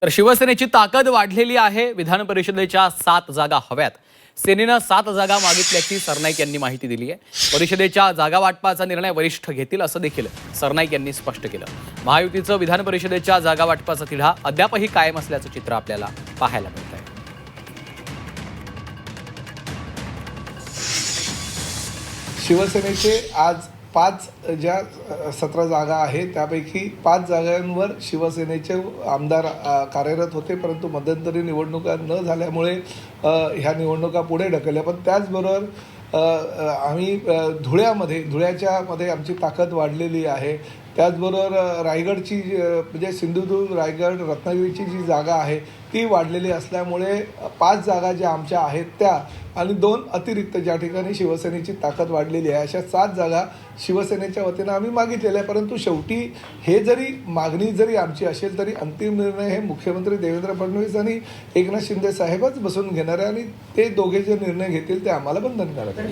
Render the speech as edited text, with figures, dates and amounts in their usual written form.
तर शिवसेनेची ताकद वाढलेली आहे। विधान परिषदेच्या 7 जागा हव्यात। सेनेनं 7 जागा मागितल्याची सरनाईक यांनी माहिती दिली आहे। परिषदेच्या जागा वाटपाचा निर्णय वरिष्ठ घेतील असं देखील सरनाईक यांनी स्पष्ट केलं। महायुतीचं विधान परिषदेच्या जागा वाटपाचा तिढा अद्यापही कायम असल्याचं चित्र आपल्याला पाहायला मिळतंय। शिवसेनेचे आज 5 ज्या 17 जागा आहेत त्यापैकी 5 जागांवर शिवसेनेचे आमदार कार्यरत होते, परंतु मध्यंतरी निवडणुका न झाल्यामुळे ह्या निवडणुका पुढे ढकलल्या। पण त्याचबरोबर आम्ही धुळ्यामध्ये आमची ताकद वाढलेली आहे। त्याचबरोबर रायगडची म्हणजे सिंधुदुर्ग, रायगड, रत्नागिरीची जी जागा आहे ती वाढलेली असल्यामुळे 5 जागा ज्या आमच्या आहेत त्या आणि 2 अतिरिक्त ज्या ठिकाणी शिवसेनेची ताकद वाढलेली आहे अशा 7 जागा शिवसेनेच्या वतीनं आम्ही मागितलेल्या आहे। परंतु शेवटी मागणी जरी आमची असेल तरी अंतिम निर्णय हे मुख्यमंत्री देवेंद्र फडणवीस आणि एकनाथ शिंदे साहेबच बसून घेणार आहे आणि ते दोघे जे निर्णय घेतील ते आम्हाला बंधनकारक आहे।